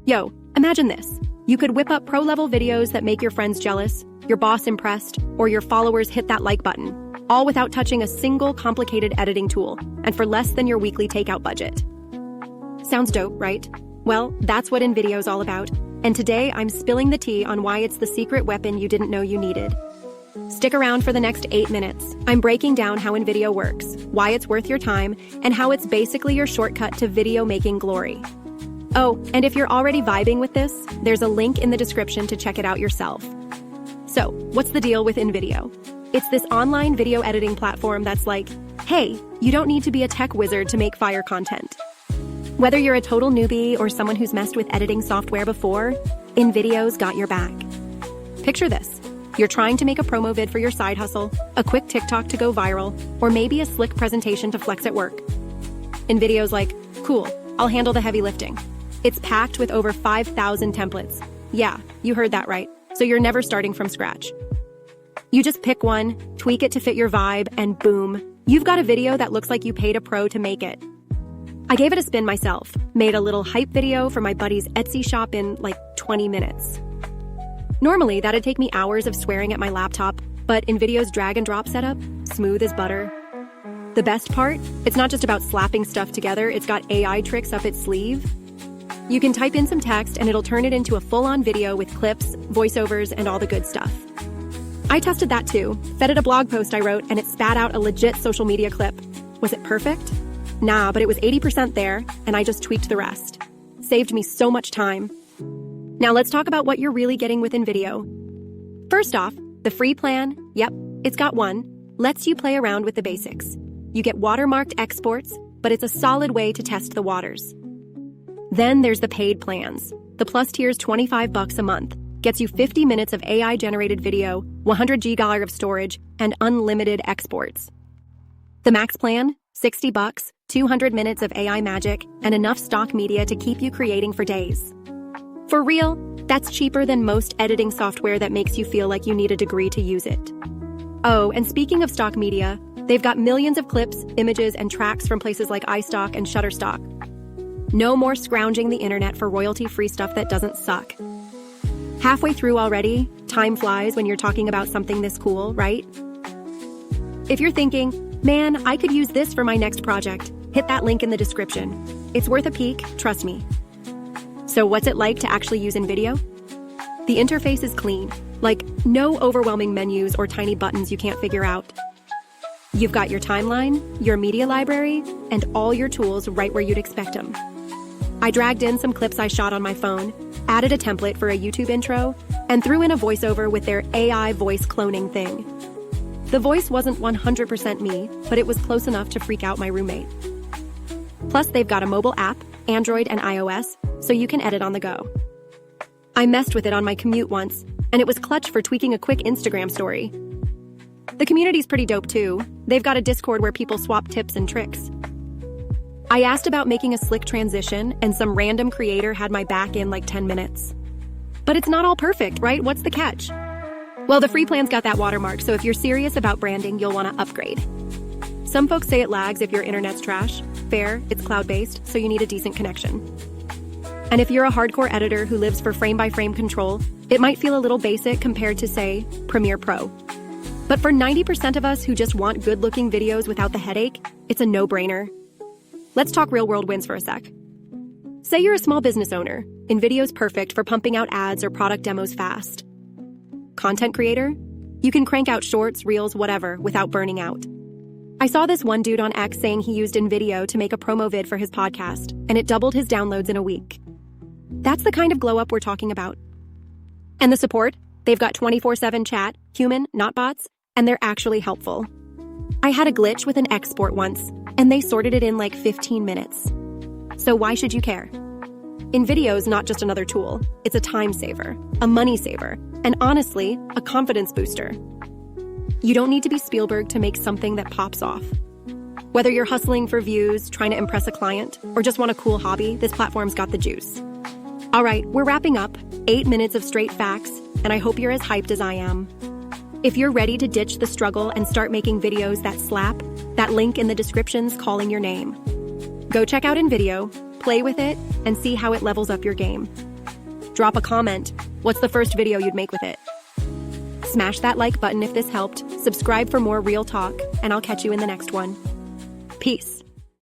Yo, imagine this. You could whip up pro-level videos that make your friends jealous, your boss impressed, or your followers hit that like button, all without touching a single complicated editing tool, and for less than your weekly takeout budget. Sounds dope, right? Well, that's what InVideo is all about, and today I'm spilling the tea on why it's the secret weapon you didn't know you needed. Stick around for the next 8 minutes. I'm breaking down how InVideo works, why it's worth your time, and how it's basically your shortcut to video making glory. Oh, and if you're already vibing with this, there's a link in the description to check it out yourself. So, what's the deal with InVideo? It's this online video editing platform that's like, hey, you don't need to be a tech wizard to make fire content. Whether you're a total newbie or someone who's messed with editing software before, InVideo's got your back. Picture this. You're trying to make a promo vid for your side hustle, a quick TikTok to go viral, or maybe a slick presentation to flex at work. InVideo's like, cool, I'll handle the heavy lifting. It's packed with over 5,000 templates. Yeah, you heard that right. So you're never starting from scratch. You just pick one, tweak it to fit your vibe, and boom, you've got a video that looks like you paid a pro to make it. I gave it a spin myself, made a little hype video for my buddy's Etsy shop in like 20 minutes. Normally, that'd take me hours of swearing at my laptop, but InVideo's drag and drop setup, smooth as butter. The best part? It's not just about slapping stuff together, it's got AI tricks up its sleeve. You can type in some text and it'll turn it into a full-on video with clips, voiceovers, and all the good stuff. I tested that too, fed it a blog post I wrote, and it spat out a legit social media clip. Was it perfect? Nah, but it was 80% there, and I just tweaked the rest. Saved me so much time. Now let's talk about what you're really getting with InVideo. First off, the free plan, yep, it's got one, lets you play around with the basics. You get watermarked exports, but it's a solid way to test the waters. Then there's the paid plans. The plus tier's $25 a month, gets you 50 minutes of AI-generated video, 100 GB of storage, and unlimited exports. The max plan, $60, 200 minutes of AI magic, and enough stock media to keep you creating for days. For real, that's cheaper than most editing software that makes you feel like you need a degree to use it. Oh, and speaking of stock media, they've got millions of clips, images, and tracks from places like iStock and Shutterstock. No more scrounging the internet for royalty-free stuff that doesn't suck. Halfway through already, time flies when you're talking about something this cool, right? If you're thinking, man, I could use this for my next project, hit that link in the description. It's worth a peek, trust me. So what's it like to actually use InVideo? The interface is clean, like no overwhelming menus or tiny buttons you can't figure out. You've got your timeline, your media library, and all your tools right where you'd expect them. I dragged in some clips I shot on my phone, added a template for a YouTube intro, and threw in a voiceover with their AI voice cloning thing. The voice wasn't 100% me, but it was close enough to freak out my roommate. Plus, they've got a mobile app, Android and iOS, so you can edit on the go. I messed with it on my commute once, and it was clutch for tweaking a quick Instagram story. The community's pretty dope too. They've got a Discord where people swap tips and tricks. I asked about making a slick transition, and some random creator had my back in like 10 minutes. But it's not all perfect, right? What's the catch? Well, the free plan's got that watermark, so if you're serious about branding, you'll want to upgrade. Some folks say it lags if your internet's trash. Fair, it's cloud-based, so you need a decent connection. And if you're a hardcore editor who lives for frame-by-frame control, it might feel a little basic compared to, say, Premiere Pro. But for 90% of us who just want good-looking videos without the headache, it's a no-brainer. Let's talk real-world wins for a sec. Say you're a small business owner. InVideo's perfect for pumping out ads or product demos fast. Content creator? You can crank out shorts, reels, whatever, without burning out. I saw this one dude on X saying he used InVideo to make a promo vid for his podcast, and it doubled his downloads in a week. That's the kind of glow-up we're talking about. And the support? They've got 24/7 chat, human, not bots, and they're actually helpful. I had a glitch with an export once, and they sorted it in like 15 minutes. So why should you care? InVideo's not just another tool. It's a time saver, a money saver, and honestly, a confidence booster. You don't need to be Spielberg to make something that pops off. Whether you're hustling for views, trying to impress a client, or just want a cool hobby, this platform's got the juice. All right, we're wrapping up. 8 minutes of straight facts, and I hope you're as hyped as I am. If you're ready to ditch the struggle and start making videos that slap, that link in the description's calling your name. Go check out InVideo. Play with it and see how it levels up your game. Drop a comment. What's the first video you'd make with it? Smash that like button if this helped, subscribe for more real talk, and I'll catch you in the next one. Peace.